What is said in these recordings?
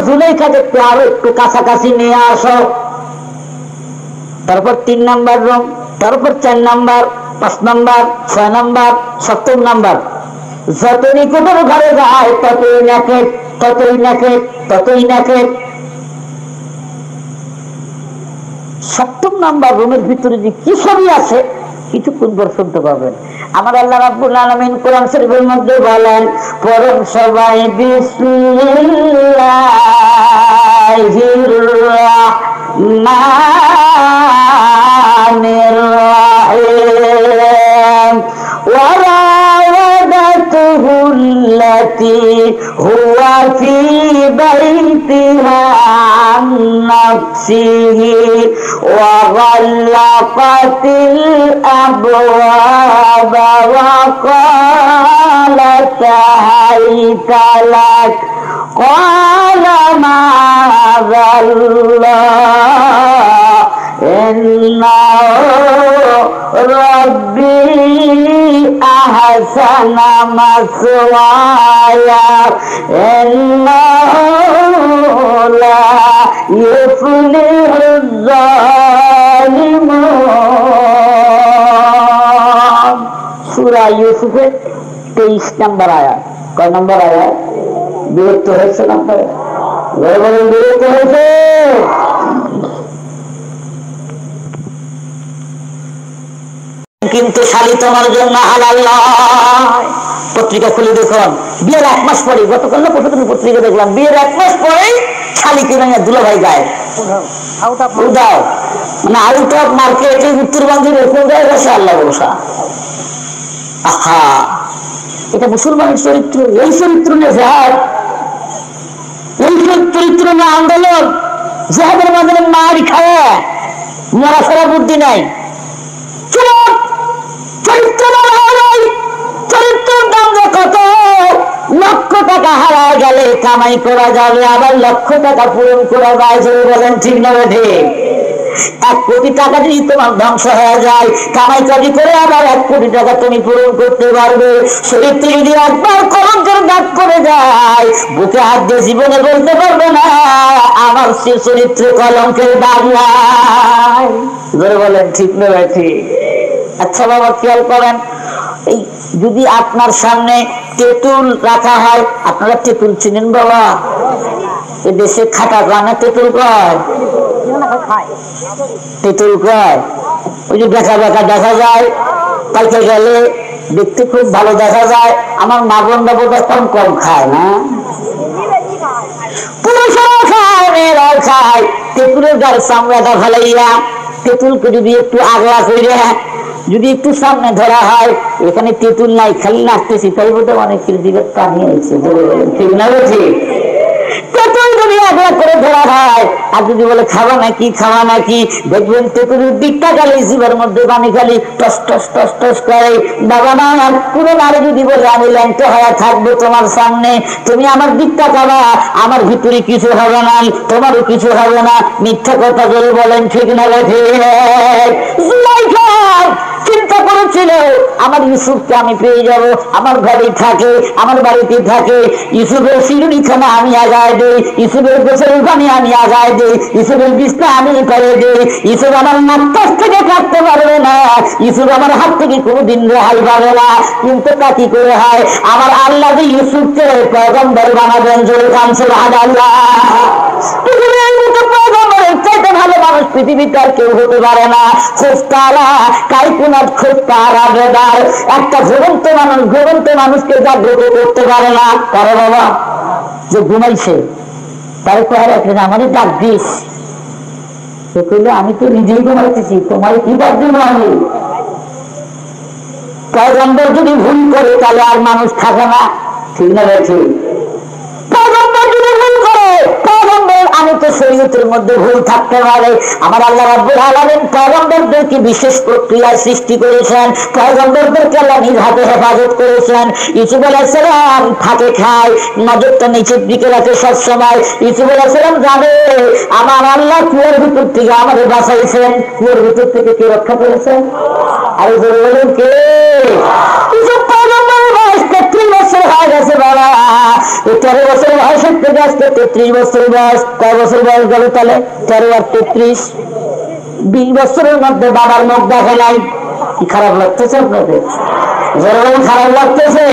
জুলাইখাকে আরো একটু কাছাকাছি নিয়ে আসো। তারপর 3 নাম্বার রুম, তারপর 4 নাম্বার, 5 নাম্বার, 6 নাম্বার, 7 নাম্বার। যত নিকটের ঘরে যায় ততই নেকেট, ততই নেকেট, ততই নেকেট। 7 নাম্বার রুমের ভিতরে যে কি ছবি আছে কিছুক্ষণ পর শুনতে পাবেন। আমার আল্লাহ রাব্বুল আলামিন কোরআন শরীফের মধ্যে বলেন, পড়ুন সবাই বিসমিল্লাহির রাহমানির রাহিম। وراودته التي هو في بيتها عن نفسه وغلقت الأبواب وقالت هيت لك قال معاذ الله إنه ربي أحسن مثواي إنه لا يفلح الظالمون। সূরা ইউসুফের 23 নম্বর আয়াত। কয় নম্বর আয়াত? বিরক্ত হয়েছে না? বিরক্ত হয়েছে? কিন্তু শালি তোমার জন্য হালাল নয়। পত্রিকা খুলে দেখুন, বিয়ের 1 মাস পরে, গতকাল না পরশু দিন পত্রিকা দেখলাম, বিয়ের 1 মাস পরে শালি কিনে দুলাভাই গায়ে উদাও, মানে আউট অফ মার্কেটে উত্তরবঙ্গের এরকম জায়গা আছে আল্লাহ ভরসা। আহা, এটা মুসলমানের চরিত্র। এই চরিত্র নিয়ে জেহাদ, এই চরিত্র নিয়ে আন্দোলন, জেহাদের মাধ্যমে মারি খাওয়া, মরা ছাড়া বুদ্ধি নাই। চরিত্রের দাম কত? লক্ষ টাকা হারা গেলে কামাই করা যাবে, আবার লক্ষ টাকা পূরণ করা যায়। বলেন ঠিক না ঠিক? 1 কোটি টাকা যদি তোমার ধ্বংস হয়ে যায়, কামাই কাজি করে আবার 1 কোটি টাকা তুমি পূরণ করতে পারবে। চরিত্র যদি একবার কলঙ্কের দাগ করে যায়, বুকে হাত দিয়ে জীবনে বলতে পারবে না আমার সে চরিত্রে কলঙ্কের দাগ নাই। বলেন ঠিক না ঠিক? আচ্ছা বাবা, খেয়াল করেন, এই যদি আপনার সামনে তেঁতুল রাখা হয়, আপনারা তেঁতুল চিনেন বাবা? এদেশে খাটা কানে তেঁতুল কয়, তেঁতুল কয়। ওই যে দেখা দেখা দেখা যায়, পাইতে গেলে দেখতে খুব ভালো দেখা যায়। আমার মা বোনরা বোধহয় কম কম খায় না, পুরুষরাও খায়, মেয়েরাও খায়। তেঁতুলের গায়ের চামড়াটা ভালাইয়া তেঁতুলকে যদি একটু আগলা করে যদি একটু সামনে ধরা হয়, এখানে তেঁতুল নাই, খালি নাচতেছি, তাই বোধ অনেকের দিকে পানি হয়েছে। ঠিক না? ঠিক। তেঁতুল যদি আগলা করে ধরা হয়, আর যদি বলে খাওয়া নাকি খাওয়া নাকি, দেখবেন তেঁতুলের দিকটা খালি জীবের মধ্যে পানি খালি টস টস টস টস করে। বাবা মা পুরো নারী যদি বলে আমি ল্যাংটা হয়ে থাকবো তোমার সামনে, তুমি আমার দিকটা খাবা, আমার ভিতরে কিছু হবে না, তোমারও কিছু হবে না। মিথ্যা কথা বলে বলেন ঠিক না? চিন্তা করেছিল আমার ইউসুফকে আমি পেয়ে যাব, আমার ঘরে থাকে, আমার বাড়িতে থাকে। ইউসুফের শিরুনিখানা আমি আগায় দিই, ইউসুফের গোসল পানি আমি আগায় দিই, ইউসুফের বিছনা আমি করে দিই। ইউসুফ আমার নাক থেকে কাটতে পারবে না, ইউসুফ আমার হাত থেকে কোনোদিন রেহাই পাবে না। কিন্তু তা কি করে হয়? আমার আল্লাহ যে ইউসুফকে পয়গম্বর বানাবেন, জোরে কান সুবহানাল্লাহ। চাইতে ভালো মানুষ পৃথিবীতে আর কেউ হতে পারে না। খুব তারা কাইকুনাথ, খুব তারা বেদার একটা ঘুমন্ত মানুষকে জাগ্রত করতে পারে না। কারো বাবা যে ঘুমাইছে তাই তো আর একটা আমাদের ডাক দিস, সে কইলে আমি তো নিজেই ঘুমাইতেছি, তোমার কি ডাক দিব আমি? পয়গম্বর যদি ভুল করে তাহলে আর মানুষ থাকে না। ঠিক না? ঠিক। পয়গম্বর যদি ভুল করে, আমি তো শরীয়তের মধ্যে ভুল থাকতে পারে। আমার আল্লাহ রাব্বুল আলামিন পয়গম্বরদেরকে বিশেষ প্রক্রিয়ায় সৃষ্টি করেছেন, পয়গম্বরদেরকে আল্লাহ নিজ হাতে হেফাজত করেছেন। ইউসুফ আলাইহিস সালাম থাকে খায়, নজরটা নিচের দিকে রাখে সবসময়। ইউসুফ আলাইহিস সালাম জানে আমার আল্লাহ কুয়োর ভিতর থেকে আমাদের বাঁচাইছেন। কুয়োর ভিতর থেকে কে রক্ষা করেছেন? আর বলেন কে? ইউসুফ পয়গম্বরের বয়স 33 বছর হয়ে গেছে বাবা, 13 বছর বয়স থেকে আজকে 33 বছর বয়স। কয় বছর বয়স গেল তাহলে? 13 আর 33, 20 বছরের মধ্যে বাবার মুখ দেখা নাই। কি খারাপ লাগতেছে আপনাদের? যেরকম খারাপ লাগতেছে,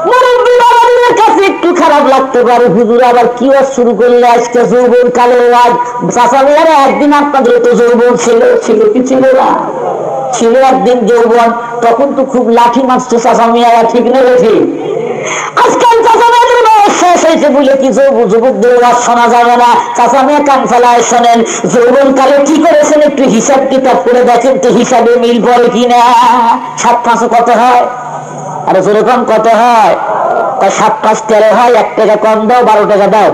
মুরব্বী বাবাদের কাছে একটু খারাপ লাগতে পারে। হুজুর আবার কি ওয়াজ শুরু করলে আজকে? যৌবন কালের ওয়াজ। চাচা মেয়েরা একদিন আপনাদের তো যৌবন ছিল, ছিল কি ছিল না? ছিল একদিন যৌবন, তখন তো খুব লাঠি মারছে চাচা মেয়েরা, ঠিক না ঠিক? আজকাল চাচা মেয়েদের বয়স শেষ হয়েছে বলে কি যুবকদের ওয়াজ শোনা যাবে না? চাচা মেয়ে কান ফেলায় শোনেন। যৌবন কালে কি করেছেন একটু হিসাব কিতাব করে দেখেন তো, হিসাবে মিল পড়ে কিনা। 7 5 কত হয়? আরে যেরকম কত হয়? 7 5 13 হয়। 1 টাকা কম দাও, 12 টাকা দাও।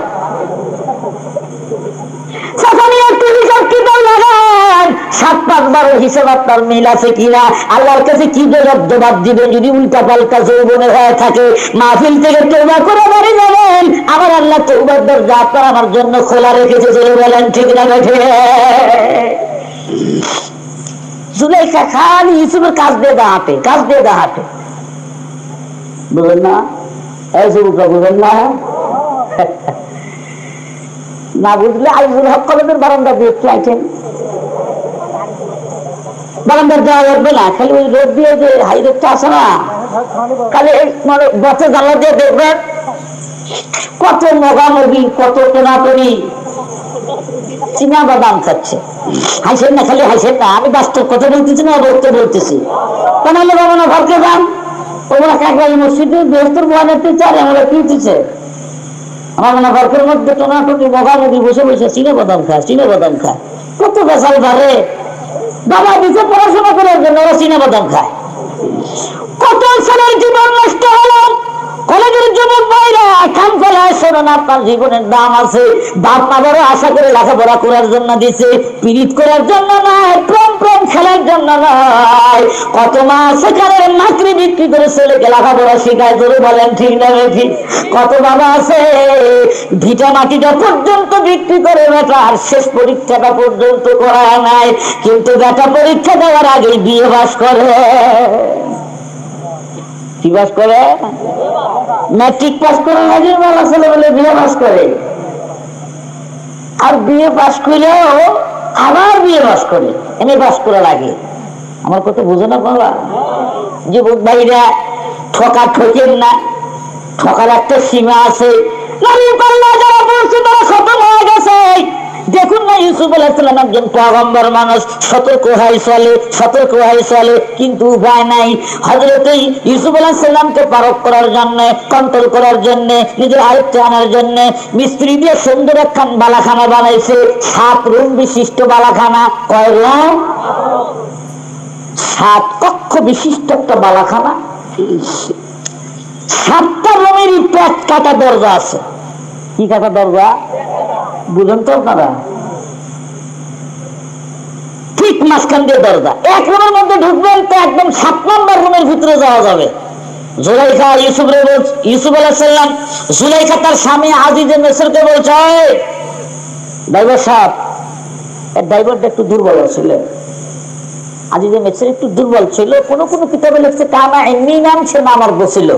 একটু হিসাব কিতাব লাগান, 7 5 12 হিসাব আপনার মিল আছে কিনা। আল্লাহর কাছে কি জবাব দিবেন যদি উল্টা পাল্টা যৌবনে হয়ে থাকে? মাহফিল থেকে তওবা করে বাড়ি যাবেন, আবার আল্লাহ তওবার দরজা আপনার আমার জন্য খোলা রেখেছে। যে বলেন ঠিক না বেঠে? জুলাইখা খালি ইউসুফের কাজ দিয়ে দাঁড়াতে, কাজ দিয়ে দাঁড়াতে, বুঝলেন না? এই যুবকরা বুঝলেন না? না বুঝলে আইজুল হক কলেজের বারান্দা দিয়ে একটু আইটেন, বারান্দার দেওয়া লাগবে না। খালি ওই রোড দিয়ে যে হাই রোডটা আছে না, খালি মানে বছর জানলা দিয়ে দেখবেন কত মগামগি, কত টোনাটনি, চিনা বাদাম খাচ্ছে। হাসেন না, খালি হাসেন না, আমি বাস্তব কথা বলতেছি না, বলতে বলতেছি। কেনালে বাবা না ঘরকে যান, ওরা কাকরাই মসজিদে বৃহস্পর বয়ানের টিচার আমরা কি দিচ্ছে। আমার মনে ঘরের মধ্যে টোনাটনি মগামগি বসে বসে চিনে বাদাম খায়, চিনে বাদাম খায়। কত বেসাল ভারে বাবা দিচ্ছে পড়াশোনা করার জন্য, ওরা চিনে বাদাম খায়। কত ছেলের জীবন নষ্ট হলো। কলেজের যুবক ভাইরা কান ফেলায় শোনেন, আপনার জীবনের দাম আছে। বাপ মা বড় আশা করে লেখাপড়া করার জন্য দিছে, পীড়িত করার জন্য নয়, প্রেম প্রেম খেলার জন্য নয়। কত মা সেখানে চাকরি বিক্রি করে ছেলেকে লেখাপড়া শিখায়, ধরে বলেন ঠিক না ঠিক? কত বাবা আছে ভিটা মাটিটা পর্যন্ত বিক্রি করে বেটার শেষ পরীক্ষাটা পর্যন্ত করা নাই, কিন্তু বেটা পরীক্ষা দেওয়ার আগে বিয়ে পাস করে। কি পাস করে? ম্যাট্রিক পাস করার আগে বলা ছেলে বলে বিয়ে পাস করে। আর বিয়ে পাস করলেও আবার বিয়ে পাস করে, এমএ পাস করার আগে। আমার কথা বুঝে না বাবা? যুবক ভাইরা ঠকা ঠকেন না, ঠকার একটা সীমা আছে। যারা বলছে তারা খতম হয়ে গেছে। দেখুন না, ইউসুফ আলাইহিস সালাম একজন পয়গম্বর মানুষ, সতর্ক হয়ে চলে, সতর্ক হয়ে চলে, কিন্তু উপায় নাই। হযরত ইউসুফ আলাইহিস সালামকে পারক করার জন্য, কন্ট্রোল করার জন্য, নিজের আয়ত্তে আনার জন্য মিস্ত্রি দিয়ে সুন্দর একখান বালাখানা বানাইছে। 7 রুম বিশিষ্ট বালাখানা। কয় রুম? 7 কক্ষ বিশিষ্ট একটা বালাখানা। 7টা রুমের পেট কাটা দরজা আছে। কি কাটা দরজা বুঝেন তো আপনারা? ঠিক মাঝখান দিয়ে দরজা। 1 রুমের মধ্যে ঢুকবেন তো একদম 7 নম্বর রুমের ভিতরে যাওয়া যাবে। জুলাইখা ইউসুফ আলাইহিস সালাম, জুলাইখা তার স্বামী আজিজে মিসরকে বলছে, ড্রাইভার সাহেব, এর ড্রাইভারটা একটু দুর্বল ছিল। আজিজে মিসর একটু দুর্বল ছিল। কোন কোন কিতাবে লিখছে কানা এমনি নাম, সে নামার্দ ছিল।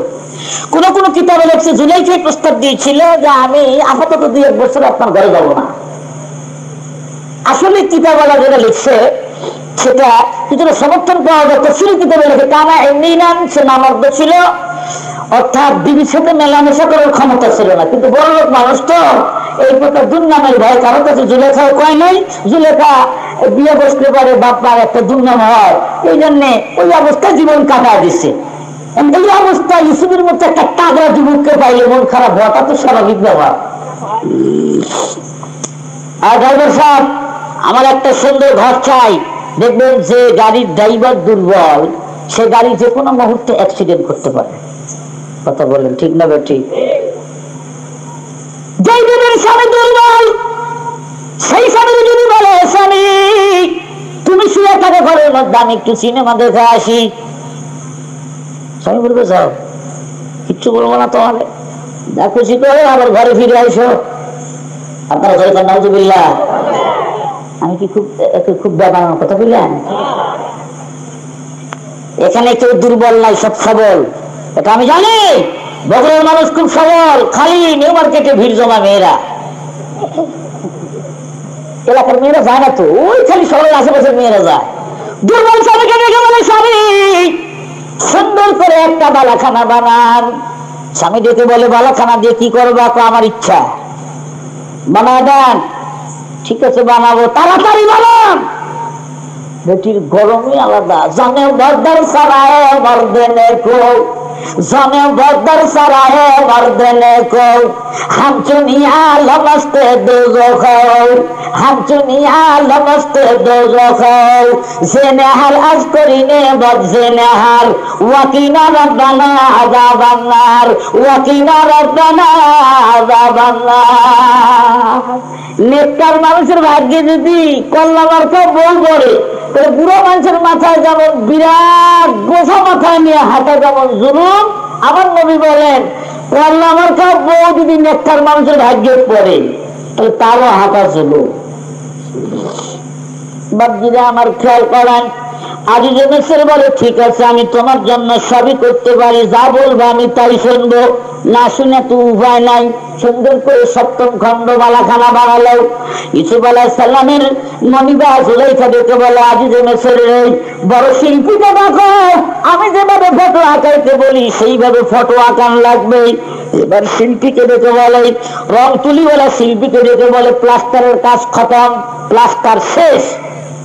কোন কোন কিতাবে লিখছে জুলাইখা প্রস্তাব দিয়েছিল যে আমি আপাতত 2-1 বছর আপনার ঘরে যাব না। আসলে কিতাবওয়ালা যেটা লিখছে সেটা কিছুটা সমর্থন পাওয়া যায়। তফসির কিতাবে লিখে কানা এমনি নাম, সে নামার্দ ছিল, অর্থাৎ বিবির সাথে মেলামেশা করার ক্ষমতা ছিল না। কিন্তু বড় লোক মানুষ তো এই প্রকার দুর্নামের ভয় কারোর কাছে জুলেখাও কয় নাই। জুলেখা বিয়ে বসতে পারে, বাপ্পার একটা দুর্নাম হয়, এই জন্য ওই অবস্থায় জীবন কাটায় দিচ্ছে। এই অবস্থায় ইউসুফের মধ্যে একটা তাগড়া যুবককে পাইলে মন খারাপ হওয়াটা তো স্বাভাবিক ব্যাপার। আর ড্রাইভার সাহেব, আমার একটা সুন্দর ঘর চাই। দেখবেন যে গাড়ির ড্রাইভার দুর্বল, সে গাড়ি যে কোনো মুহূর্তে অ্যাক্সিডেন্ট করতে পারে। কথা বলেন ঠিক না ঠিক? ড্রাইভারের স্বামী দুর্বল, সেই স্বামী যদি বলে স্বামী তুমি শুয়ে থাকে ঘরের মধ্যে, আমি একটু সিনেমা দেখে আসি, স্বামী বলবে যাও, কিচ্ছু বলবো না তোমাকে, যা খুশি করে আবার ঘরে ফিরে আসো। আপনারা ঘরে নাউজুবিল্লাহ। আমি কি খুব ব্যাপার কথা বললেন? এখানে কেউ দুর্বল নাই, সব সবল। এটা আমি জানি। বগুড়ার মানুষ খুব সবল, খালি নিউ মার্কেটে ভিড় জমা মেয়েরা, এলাকার মেয়েরা যায় না তো, ওই খালি শহরের আশেপাশের মেয়েরা যায়। দুর্বল স্বামীকে দেখে বলে, স্বামী সুন্দর করে একটা বালাখানা বানান। স্বামী ডেকে বলে, বালাখানা দিয়ে কি করবো? আমার ইচ্ছা, বানা দেন। ঠিক আছে বানাবো, তাড়াতাড়ি বানান। বেটির গরমই আলাদা, জানে বর্দার সারায় মর্দেনে কো, জানে বর্দার সারায় মর্দেনে কো, हम चुनिया लमस्ते दोजखो, हम चुनिया लमस्ते दोजखो, ज़ेनहर आज करीने बद ज़ेनहर, वकीना रब्बाना अज़ाबन नार, वकीना रब्बाना अज़ाबन नार। नेककार মানুষের ভাগ্যে যদি কল্লা মার্কা বল পড়ে, তাহলে বুড়ো মানুষের মাথায় যেমন বিরাট গোছা মাথায় নিয়ে হাঁটা যেমন জুলুম, আমার নবী বলেন কল্লা মার্কা বউ যদি নেককার মানুষের ভাগ্যে পড়ে, তাহলে তারও হাঁটা জুলুম। বাপজিরা আমার খেয়াল করেন, আজিজে মিসর বলে, ঠিক আছে আমি তোমার জন্য সবই করতে পারি, যা বলবো আমি তাই শুনবো, না শুনে তো উপায় নাই। সুন্দর করে সপ্তম খণ্ড বালাখানা বানালো। ইউসুফ আলাইহিস সালামের মনিবা জুলাইখা দেখে বলে, আজিজে মিসরের বড় শিল্পীকে দেখো, আমি যেভাবে ফটো আঁকাইতে বলি সেইভাবে ফটো আঁকান লাগবে। এবার শিল্পীকে দেখে বলে, রং তুলিওয়ালা শিল্পীকে দেখে বলে, প্লাস্টারের কাজ খতম, প্লাস্টার শেষ।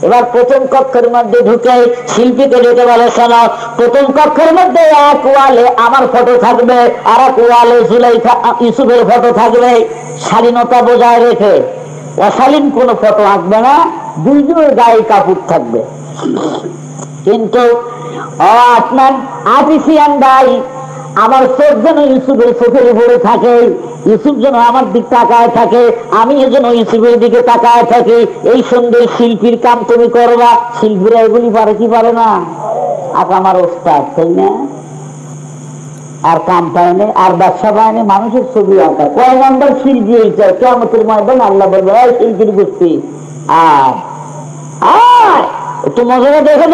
এবার প্রথম কক্ষের মধ্যে ঢুকে শিল্পীকে ডেকে বলে, শোনো, প্রথম কক্ষের মধ্যে এক ওয়ালে আমার ফটো থাকবে, আর এক ওয়ালে জুলাইখা ইউসুফের ফটো থাকবে। শালীনতা বজায় রেখে অশালীন কোন ফটো আঁকবে না, দুইজনের গায়ে কাপড় থাকবে। কিন্তু আপনার আর্টিফিশিয়ান ভাই, আমার চোখ যেন ইউসুফের চোখের উপরে থাকে, ইউসুফ যেন আমার দিক তাকায় থাকে, আমি যেন ইউসুফের দিকে তাকায় থাকি। এই সুন্দর শিল্পীর কাম তুমি করবা। শিল্পীরা এগুলি পারে কি পারে না? আঁকা আমার ওস্তাদ, তাই না? আর কাম পায় না, আর ব্যবসা পায় না, মানুষের ছবি আঁকা। কয় নাম্বার শিল্পী হয়েছে? কিয়ামতের ময়দান আল্লাহ বলবে, এই শিল্পীর গোষ্ঠী আর একটু মজা দেখে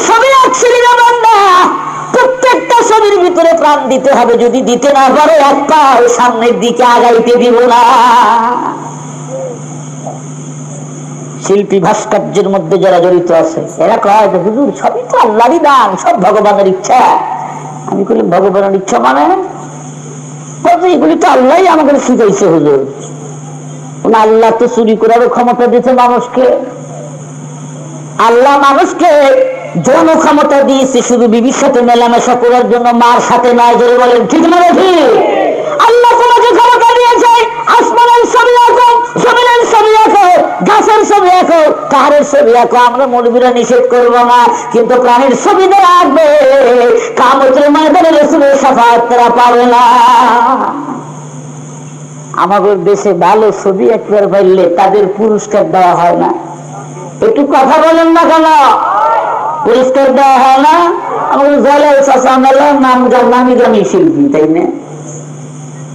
ছবি আঁকছিলি না বান্দা, প্রত্যেকটা ছবির ভিতরে প্রাণ দিতে হবে। যদি দিতে না পারো, এক পা সামনের দিকে আগাইতে দিব না। শিল্পী ভাস্কর্যের মধ্যে যারা জড়িত আছে, এরা কয় হুজুর সবই তো আল্লাহরই দান, সব ভগবানের ইচ্ছা। আমি বলি, ভগবানের ইচ্ছা মানে? এগুলি তো আল্লাহ আমাকে শিখাইছে হুজুর। আল্লাহ তো চুরি করার ক্ষমতা দিয়েছে মানুষকে। আল্লাহ মানুষকে যৌন ক্ষমতা দিয়েছে শুধু বিবির সাথে মেলামেশা করার জন্য, মার সাথে নয়। জোরে বলেন ঠিক না ঠিক? আল্লাহ তোমাকে ক্ষমতা দিয়েছে আসমানের ছবি আঁকো, জমিনের ছবি আঁকো, গাছের ছবি আঁকো, পাহাড়ের ছবি আঁকো। আমরা মৌলবীরা নিষেধ করবো না, কিন্তু প্রাণীর ছবি দেওয়া আঁকবে। কিয়ামতের ময়দানে রাসূলের শাফাআত তারা পাবে না। আমাদের দেশে ভালো ছবি একবার পাইলে তাদের পুরস্কার দেওয়া হয় না। একটু কথা বলেন না কেন? পুরস্কার দেওয়া হয় না। আমাদের জলে চাষা মেলার নাম নামি দামি শিল্পী, তাই না?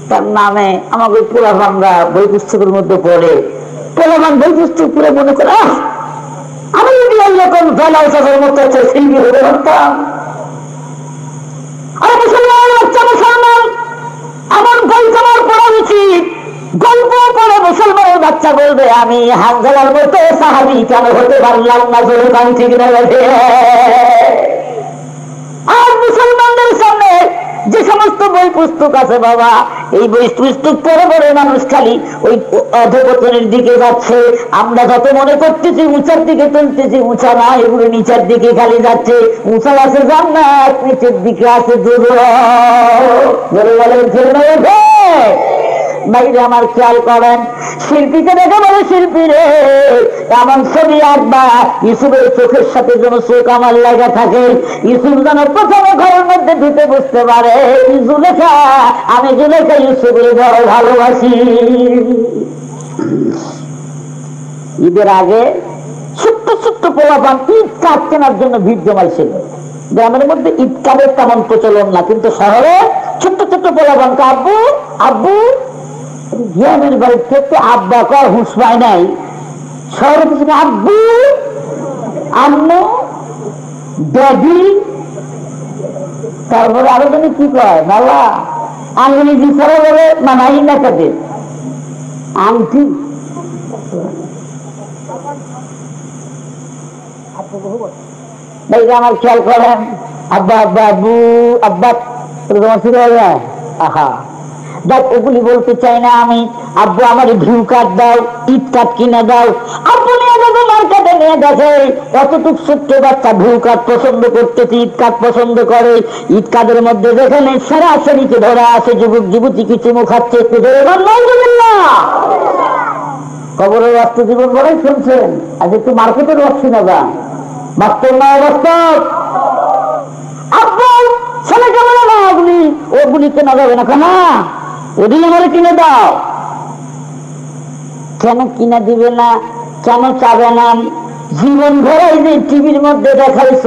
তার নামে আমাকে পোলাপানরা বই পুস্তকের মধ্যে পড়ে, পোলাপান বই পুস্তক পুরো মনে করে, আমি যদি এরকম জলাই চাষার মতো একটা শিল্পী হতে পারতাম। আর মুসলমান বাচ্চা মুসলমান, আমার বই তোমার পড়া উচিত। গল্প পড়ে মুসলমানের বাচ্চা বলবে, আমি হানজালার মতো সাহাবী কেন হতে পারলাম না? জোরে কান ঠিক না? আর মুসলমানদের সামনে যে সমস্ত বই পুস্তক আছে বাবা, এই বই পুস্তক পড়ে পড়ে মানুষ খালি ওই অধঃপতনের দিকে যাচ্ছে। আমরা যত মনে করতেছি উঁচার দিকে তুলতেছি, উঁচা না, এগুলো নিচের দিকে খালি যাচ্ছে। উঁচা আছে জান্নাত, নিচের দিকে আছে বাইরে। আমার খেয়াল করেন, শিল্পীকে দেখে বলে, শিল্পী রে এমন ছবি আঁকবা ইউসুফের চোখের সাথে যেন চোখ আমার লাগা থাকে। ইউসুফ যেন প্রথমে ঘরের মধ্যে ঢুকে বুঝতে পারে, জুলেখা, আমি জুলেখা ইউসুফের বড় ভালোবাসি। ঈদের আগে ছোট্ট ছোট্ট পোলাপান ঈদ কাঠ কেনার জন্য ভিড় জমাইছিল। গ্রামের মধ্যে ঈদ কাঠের তেমন প্রচলন না, কিন্তু শহরে ছোট্ট ছোট্ট পোলাপানকে আব্বু আব্বু, গ্রামের বাড়িতে তো আব্বা কর হুঁশ পায় নাই, শহরে কিছু আব্বু আম্মু ড্যাডি। তারপরে আরো যদি কি কয় বাবা আঙ্গুলি দিছাড়া বলে মানাই না তাদের আংটি আমার খেয়াল করেন আব্বা আব্বা আব্বু আব্বা শুরু হয়ে যায় আহা দেখ ওগুলি বলতে চাই না আমি আব্বু আমার ভিউ কার্ড দাও ইট কার্ড কিনে দাও আব্বু নিয়ে যাবো মার্কেটে নিয়ে গেছে কতটুক ছোট্ট বাচ্চা ভিউ কার্ড পছন্দ করতেছে ইট কার্ড পছন্দ করে ইট কার্ডের মধ্যে যেখানে সরাসরিকে ধরা আছে যুবক যুবতী কিছু মুখ খাচ্ছে একটু ধরে না কবরের বাস্তব জীবন বলেই শুনছেন আজ একটু মার্কেটের বাচ্ছি না যান বাস্তব না বাস্তব আব্বু ছেলেকে বলে না ওগুলি ওগুলি কেনা যাবে না কেনা ওদিন আমার কিনে দাও কেন কিনে দিবে না কেন চাবে না জীবন ভরাই যে টিভির মধ্যে দেখাইছ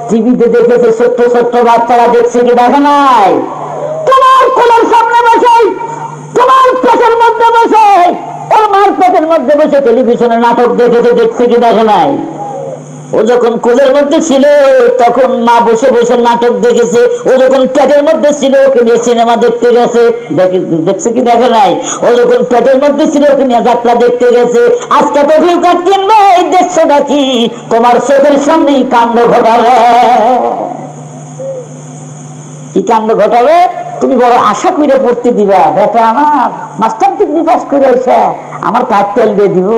টিভিতে দেখেছে ছোট্ট ছোট্ট বাচ্চারা দেখছে কি দেখে নাই তোমার কোলের সামনে বসে তোমার পেটের মধ্যে বসে ওর মার পেটের মধ্যে বসে টেলিভিশনে নাটক দেখেছে দেখছে কি দেখে নাই ও যখন কোলের মধ্যে ছিল তখন মা বসে বসে নাটক দেখেছে ও যখন পেটের মধ্যে ছিল ওকে নিয়ে সিনেমা দেখতে গেছে দেখছে কি দেখে নাই ও যখন পেটের মধ্যে ছিল ওকে নিয়ে যাত্রা দেখতে গেছে আজকে তো ভিউ কার্ড কিনবে দেখছো নাকি তোমার চোখের সামনেই কাণ্ড ঘটাবে কি কাণ্ড ঘটাবে তুমি বড় আশা করে পড়তে দিবা বেটা আমার মাস্টার ডিগ্রি পাস করে এসে আমার কাজ তেল দিয়ে দিব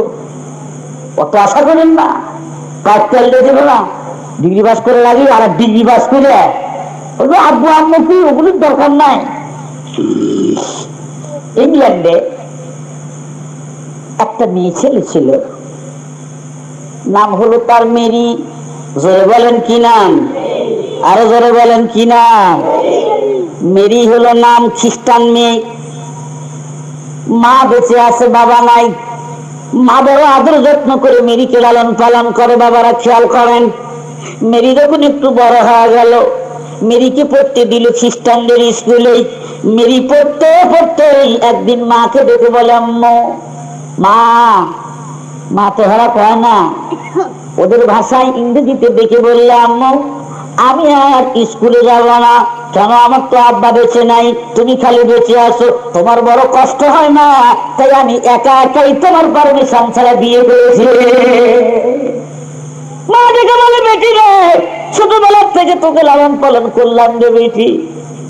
অত আশা করেন না কাজ তেল দিয়ে দেবো না ডিগ্রি পাস করে লাগি আর ডিগ্রি পাস করে আব্বু আম্মু কি ওগুলোর দরকার নাই ইংল্যান্ডে একটা মেয়ে ছেলে ছিল নাম হলো তার মেরি জোরে বলেন কি নাম আরো জোরে বলেন কি নাম মেরি হলো নাম খ্রিস্টান মেয়ে মা বেঁচে আছে বাবা নাই মা বড় আদর যত্ন করে মেরিকে লালন পালন করে বাবারা খেয়াল করেন মেরি যখন একটু বড় হয়ে গেল মেরিকে পড়তে দিল খ্রিস্টানদের স্কুলে মেরি পড়তে পড়তে একদিন মাকে ডেকে বলে আম্মু মা মা তো হারা কয় না ওদের ভাষায় ইংরেজিতে ডেকে বললে আম্মু আমি আর স্কুলে যাব না কেন আমার তো আব্বা বেঁচে নাই তুমি খালি বেঁচে আসো তোমার বড় কষ্ট হয় না তাই আমি একা একাই তোমার পারমিশন ছাড়া বিয়ে করেছি মা ডেকে বলে বেটি রে ছোটবেলার থেকে তোকে লালন পালন করলাম রে বেটি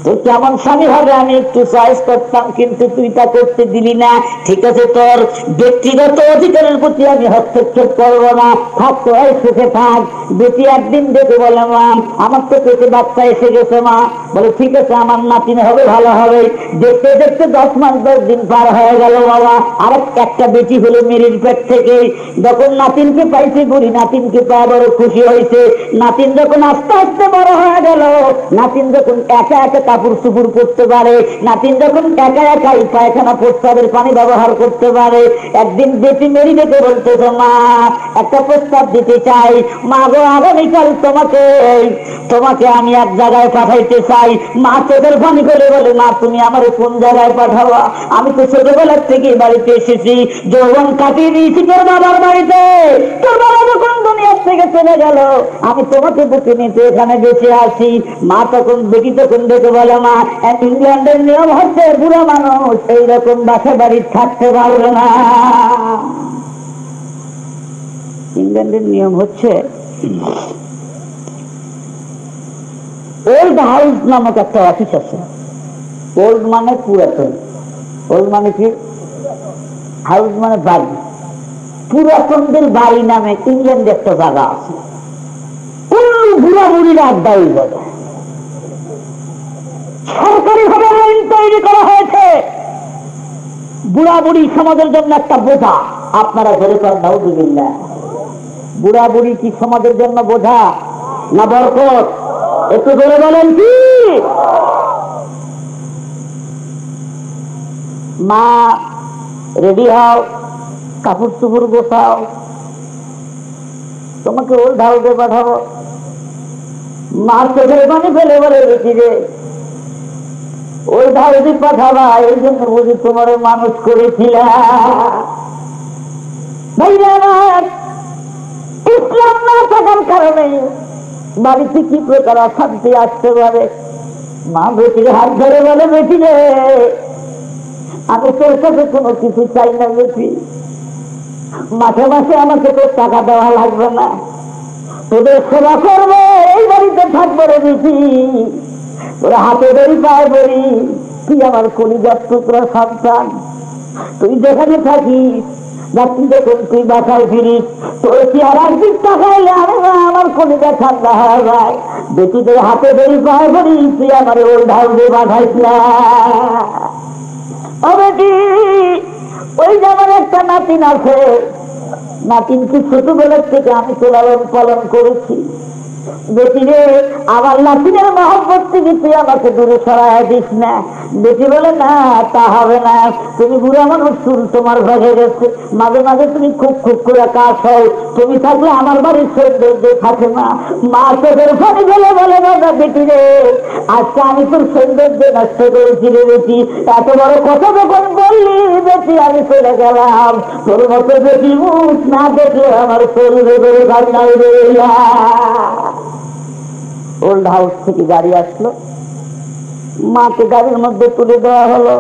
তোর কেমন স্বামী হবে আমি একটু চয়েস করতাম কিন্তু তুই তা করতে দিলি না ঠিক আছে তোর ব্যক্তিগত অধিকারের প্রতি আমি হস্তক্ষেপ করবো না থাক তোরাই সুখে থাক বেটি একদিন দেখে বলে মা আমার তো পেটে বাচ্চা এসে গেছে মা বলে ঠিক আছে আমার নাতিন হবে ভালো হবে দেখতে দেখতে 10 মাস 10 দিন পার হয়ে গেল বাবা আর একটা বেটি হলো মেরির পেট থেকে যখন নাতিনকে পাইছে বুড়ি নাতিনকে পাওয়া বড় খুশি হয়েছে নাতিন যখন আস্তে আস্তে বড় হয়ে গেল নাতিন যখন একা একা কাপড় চুপুর করতে পারে নাতিন যখন একা একাই পায়খানা প্রস্তাবের পানি ব্যবহার করতে পারে একদিন বেটি মেরি দেখে বলতেছে মা একটা প্রস্তাব দিতে চাই মা গো আগামীকাল তোমাকে আমি এক জায়গায় পাঠাইতে চাই মা চোখের পানি করে বলে মা তুমি আমার কোন জায়গায় পাঠাবা আমি তো ছোটবেলার থেকে বাড়িতে এসেছি যৌবন কাটিয়ে দিয়েছি তোর বাবার বাড়িতে তোর বাবা যখন দুনিয়ার থেকে চলে গেল আমি তোমাকে বুকে নিতে এখানে বেঁচে আছি মা তখন বেটি তখন দেখে বলে মা ইংল্যান্ডের নিয়ম হচ্ছে বুড়া মানুষ এইরকম বাসা বাড়ি থাকতে পারবে না ইংল্যান্ডের নিয়ম হচ্ছে ওল্ড হাউস নামক একটা অফিস আছে ওল্ড মানে পুরাতন ওল্ড মানে কি হাউস মানে বাড়ি পুরাতনদের বাড়ি নামে ইংল্যান্ডে একটা জায়গা আছে কোন বুড়া বুড়িরা আড্ডাই বলে সরকারি ভাবে আইন তৈরি করা হয়েছে বুড়া বুড়ি সমাজের জন্য একটা বোঝা আপনারা ধরে করেন নাউযুবিল্লাহ বুড়া বুড়ি কি সমাজের জন্য বোঝা না বরকত একটু ধরে বলেন কি মা রেডি হও কাপড় চুপড় গোছাও তোমাকে ওল্ড হাউসে পাঠাবো মার চোখের পানি ফেলে বলে বেশি রে ওল্ড হাউসে পাঠাবা এই জন্য বুঝি তোমার মানুষ করেছিলাম ইসলাম না থাকার কারণে বাড়িতে কি প্রকার অশান্তি আসতে পারে মা বেটির হাত ধরে বলে, বেটি রে, আমি তোর কাছে কোনো কিছু চাই না বেটি, মাসে মাসে আমাকে তোর টাকা দেওয়া লাগবে না, তোদের সেবা করবো, এই বাড়িতে থাকবো রে বেটি, তোরা হাতে ধরি পায়ে ধরি, তুই আমার কলিজার টুকরা সন্তান, তুই যেখানে থাকিস রাত্রি যখন তুই বাসায় ফিরিস, তোর কি আর একদিন টাকাইলে আমার কলিজা ঠান্ডা হয়ে যায়, বেটিদের হাতে ধরি পায়ে ধরি, তুই আমার ওল্ড হাউসে বাসাইস না। ও বেটি, ওই যে আমার একটা নাতিন আছে, নাতিনকে ছোটবেলার থেকে আমি তো লালন পালন করেছি, বেটি রে, আমার নাতিনের মহব্বত থেকে তুই আমাকে দূরে সরাই দিস না। বেটি বলে, না তা হবে না, তুমি বুড়া মানুষ, চুল তোমার ভেঙে গেছে, মাঝে মাঝে তুমি খুব খুব করে কাজ হও, তুমি থাকলে আমার বাড়ির সৌন্দর্য থাকে না। মা চোখের পানি ফেলে বলে, না বেটি রে, আজকে আমি তোর সৌন্দর্য নষ্ট করেছি রে বেটি, এত বড় কথা যখন বললি বেটি আমি চলে গেলাম, তোর মতো বেটি মুখ না দেখলে আমার শরীরে করে কান্নাই রইলা। ওল্ড হাউস থেকে গাড়ি আসলো, মাকে গাড়ির মধ্যে তুলে দেওয়া হলো।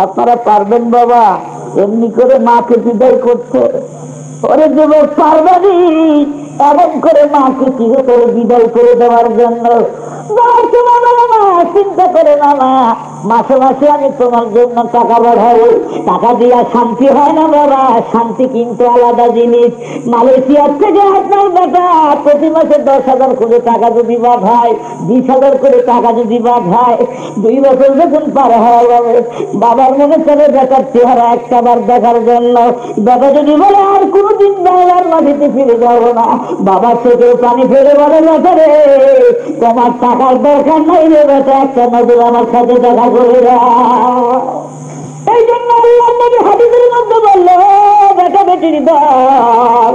আপনারা পারবেন বাবা এমনি করে মাকে বিদায় করতে? ওরে যুবক, পারবানি এমন করে মাকে চিরতরে বিদায় করে দেওয়ার জন্য? চিন্তা করে না মা, মাসে মাসে আমি তোমার জন্য টাকা বাড়াবো, টাকা দিয়া শান্তি হয় না বাবা, শান্তি কিন্তু আলাদা জিনিস। মালয়েশিয়ার থেকে আপনার বেটা প্রতি মাসে 10,000 করে টাকা যদি পাঠায়, 20,000 করে টাকা যদি পাঠায়, 2 বছর যখন পার হয়ে যাবে, বাবার মনে চলে বেটার চেহারা একটা বার দেখার জন্য। বেটা যদি বলে আর কোনোদিন বাবার মাটিতে ফিরে যাবো না, বাবা চোখে পানি ফেলে বলে, বেটা রে, তোমার টাকার দরকার নাই রে বেটা, একটা নজর আমার সাথে দেখা করে দাও। এই জন্য আল্লাহ নবী হাদিসের মধ্যে বললো, বেটা বেটির দল,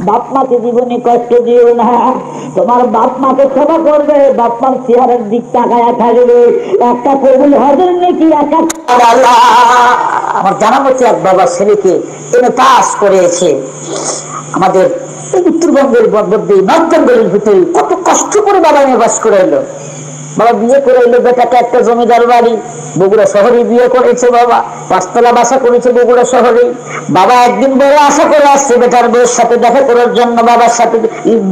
বাপ মাকে জীবনে কষ্ট দিও না, তোমার বাপ মাকে সেবা করবে, বাপ মার চেহারার দিক তাকায়া থাকবে, একটা কবুল হজের নাকি একা। আমার জানা মতো এক বাবা ছেলেকে এনে পাস করেছে আমাদের উত্তরবঙ্গের মধ্যে, নর্থ বেঙ্গলের ভিতরে কত কষ্ট করে বাবা এনে বাস করে এলো। বাবা বিয়ে করে এলো, বেটাকে একটা জমিদার বাড়ি বগুড়া শহরে বিয়ে করেছে, বাবা 5 তলা বাসা করেছে বগুড়া শহরে। বাবা একদিন বড় আশা করে আসছে বেটার বউয়ের সাথে দেখা করার জন্য, বাবার সাথে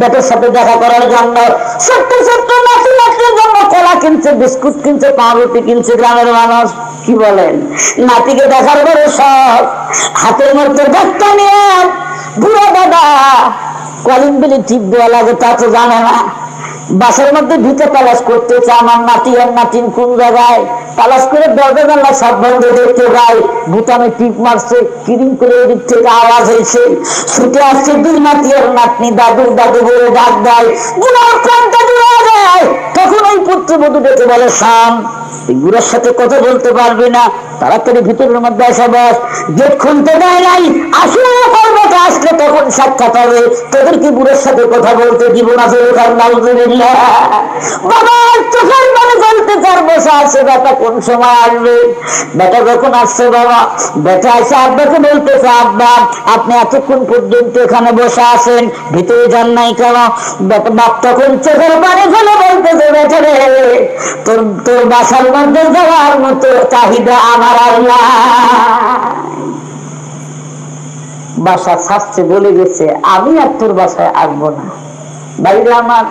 বেটার সাথে দেখা করার জন্য। ছোট্ট ছোট্ট নাতি নাতির জন্য কলা কিনছে, বিস্কুট কিনছে, পাউরুটি কিনছে গ্রামের মানুষ। কি বলেন, নাতিকে দেখার পরে সব হাতের মধ্যে ডাক্তার নিয়ে বুড়ো দাদা কলিং বেলি টিপ দেওয়া লাগে তা তো জানে না, বাসার মধ্যে ঢুকে তালাশ করতেছে আমার নাতি আর নাতিন কোন জায়গায়। তালাশ করে দরজা জানলা সব বন্ধ দেখতে যায়, বুতামে টিপ মারছে, কিরিং করে এদিক থেকে আওয়াজ হয়েছে, ছুটে আসছে 2 নাতি আর নাতনি, দাদু দাদু বলে ডাক দেয়, বুড়ার প্রাণটা জুড়ে যায়। তখন ওই পুত্রবধূ ডেকে বলে, শাম, এই বুড়ার সাথে কথা বলতে পারবি না, তাড়াতাড়ি ভিতরের মধ্যে এসে বস। গেট খুলতে দেয় নাই, আসলে করবোটা আসলে তখন সাক্ষাৎ হবে, তোদের কি বুড়ের সাথে কথা বলতে দিব না? বাবা চোখের মানে বলতে চার বসে আছে, বেটা কোন সময় আসবে? বেটা যখন আসছে বাবা, বেটা এসে আব্বাকে বলতেছে, আব্বা আপনি এতক্ষণ পর্যন্ত এখানে বসে আছেন, ভিতরে যান নাই কেন? বাপ তখন চোখের পানি ফেলে বলতেছে, বেটা রে, তোর বাসার মধ্যে যাওয়ার মতো চাহিদা আমার আল্লাহ। বাসা ছাড়ছে, বলে গেছে আমি আর তোর বাসায় আসবো না। বাইরে আমার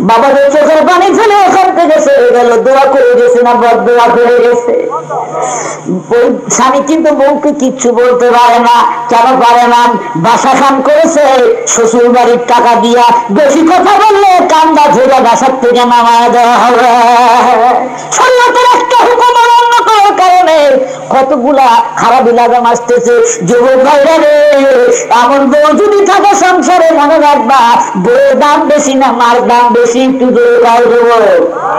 বাবা চোখের পানি ফেলে ওখান থেকে চলে গেল, দোয়া করে গেছে না বড় দোয়া করে গেছে। ওই স্বামী কিন্তু বউকে কিচ্ছু বলতে পারে না। কেন পারে না? বাসা খান করেছে শ্বশুর বাড়ির টাকা দিয়া, বেশি কথা বললে কান্দা ঝোলা বাসার থেকে নামায় দেওয়া হবে। শরীয়তের একটা হুকুম অমান্য করার কারণে কতগুলা খারাপ লাগাম আসতেছে। যুবক ভাইরা রে, এমন বউ যদি থাকে সংসারে মনে রাখবা, বউয়ের দাম বেশি না মার দাম বেশি? একটু জোরে কার দেবো,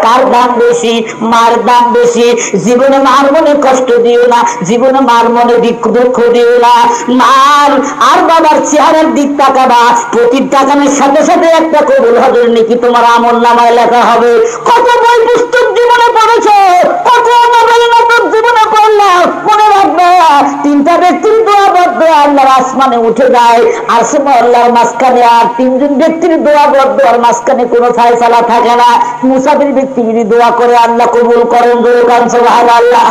কার দাম বেশি? মার দাম বেশি। জীবনে মার মনে কষ্ট দিও না, জীবনে মার মনে দুঃখ দিও না। মার আর বাবার চেহারার দিক তাকাবা, প্রতি তাকানোর সাথে সাথে একটা কবুল হজের নাকি তোমার আমল নামায় লেখা হবে। কত বই পুস্তক জীবনে পড়েছে, কত নোবেল নাটক জীবনে পড়লাম, মনে রাখবে 3টা ব্যক্তির দোয়া বদ্ধ আল্লাহর আসমানে উঠে যায়, আরশে আল্লাহর মাঝখানে আর তিনজন ব্যক্তির দোয়া বদ্ধ আর মাঝখানে কোনো ফায়সালা থাকে না। মুসাফির ব্যক্তি যদি দোয়া করে আল্লাহ কবুল করেন, জোরে কান সুবহানাল্লাহ।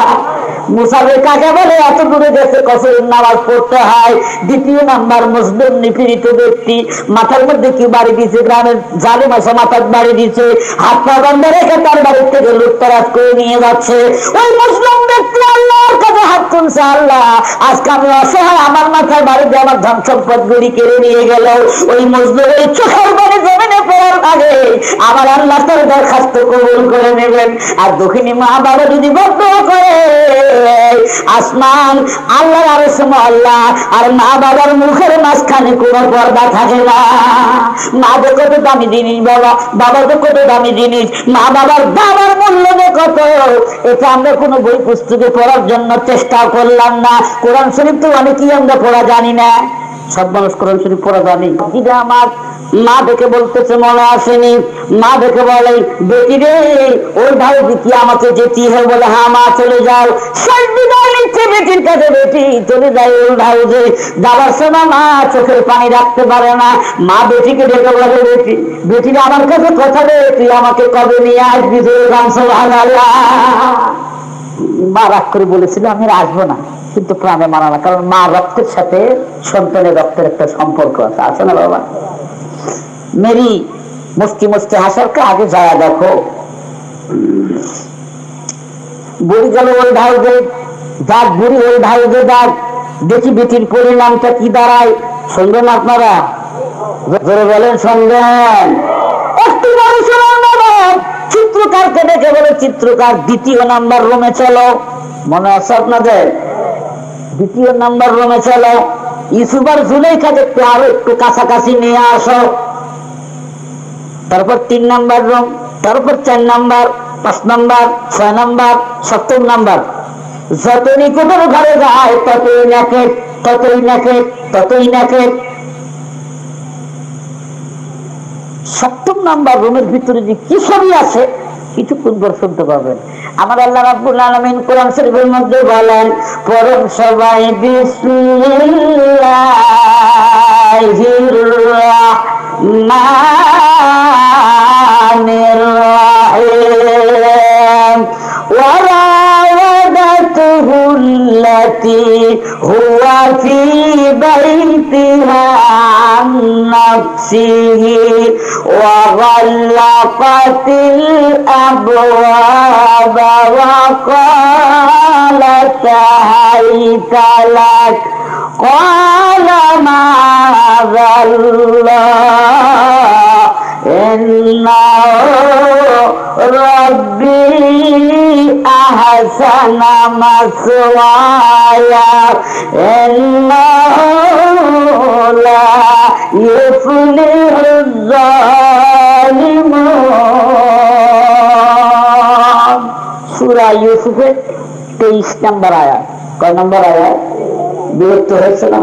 মুসাফির কাকে বলে? এত দূরে গেছে, কসরের নামাজ পড়তে হয়। দ্বিতীয় নাম্বার মুসলিম নিপীড়িত ব্যক্তি, মাথার মধ্যে কি বাড়ি দিচ্ছে, গ্রামের জালিম আছে মাথার বাড়ি দিচ্ছে, হাত পা বন্ধ রেখে তার বাড়ির থেকে লুটতরাজ করে নিয়ে যাচ্ছে। ওই মুসলিম ব্যক্তি আল্লাহর কাছে হাত তুলছে, আল্লাহ আজকে আমি অসহায়, আমার মাথায় বাড়ি দিয়ে আমার ধন সম্পদ গুলি কেড়ে নিয়ে গেল। ওই মজদুরের চোখের বাড়ি জমিনে পড়ার আগে আমার আল্লাহ তার দরখাস্ত কবুল করে নেবেন। আর দক্ষিণী মা বাবা যদি বদ্ধ করে, আসমান আল্লাহ আর আল্লাহ আর মা বাবার মুখের মাঝখানে কোন পর্দা থাকে না। মা তো কত দামি জিনিস, বাবা তো কত দামি জিনিস, মা বাবার দাবার মূল্য কত, এটা আমরা কোনো বই পুস্তকে পড়ার জন্য চেষ্টা করলাম না। কোরআন শরীফ তো অনেকেই আমরা পড়া জানি না, সব মানুষ কোরআন শরীফ পড়া জানি। যেটা আমার মা দেখে বলতেছে মনে আসেনি, মা দেখে বলে বেটি রে ওই ভাই কি আমাকে যেতে হয়, বলে হ্যাঁ মা চলে যাও। শেষ বিদায় নিচ্ছে বেটির কাছে, বেটি চলে যায় ওই ভাই যে যাবার সময় মা চোখের পানি রাখতে পারে না। মা বেটিকে ডেকে বলে বেটি, বেটির আমার কাছে কথা রে, তুই আমাকে কবে নিয়ে আসবি, জোরে গান সুবহানাল্লাহ। মা রাগ করে বলেছিল আমি আসবো না, কিন্তু প্রাণে মানা না, কারণ মা রক্তের সাথে সন্তানের রক্তের একটা সম্পর্ক আছে, আছে না বাবা? মেরি মুস্তি মুস্তি হাসারকে আগে যায় দেখো। বুড়ি গেল ওই ঢাউজে, যাক বুড়ি ওই ঢাউজে যাক, দেখি বেটির পরিণামটা কি দাঁড়ায়। শুনবেন আপনারা? জোরে বলেন শুনবেন। একটু বড় শোনান বাবা। চিত্রকারকে ডেকে বলে চিত্রকার দ্বিতীয় নাম্বার রুমে চলো, মনে আছে আপনাদের? দ্বিতীয় নাম্বার রুমে চলো, ইউসুফ আর জুলাইখাকে আরো একটু কাছাকাছি নিয়ে আসো। তারপর 3 নাম্বার রুম, তারপর 4 নাম্বার, 5 নাম্বার, 6 নাম্বার, 7 নাম্বার। যত নিকটের ঘরে যায় ততই নাকে, ততই নাকে, ততই নাকে। 7 নাম্বার রুমের ভিতরে যে কি ছবি আছে কিছুক্ষণ পর শুনতে পাবেন। আমার আল্লাহ রাব্বুল আলামিন কোরআন শরীফের মধ্যে বলেন, পড়ুন সবাই বিসমিল্লাহির রাহমানির রাহিম। وراودته التي هو في بيتها عن نفسه وغلقت الأبواب وقالت هيت لك قال معاذ الله إنه ربي أحسن مثواي إنه لا يفلح الظالمون। সূরা ইউসুফের 23 নম্বর আয়াত। কয় নম্বর আয়াত? বিরক্ত হয়েছে না?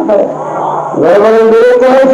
বিরক্ত হয়েছে?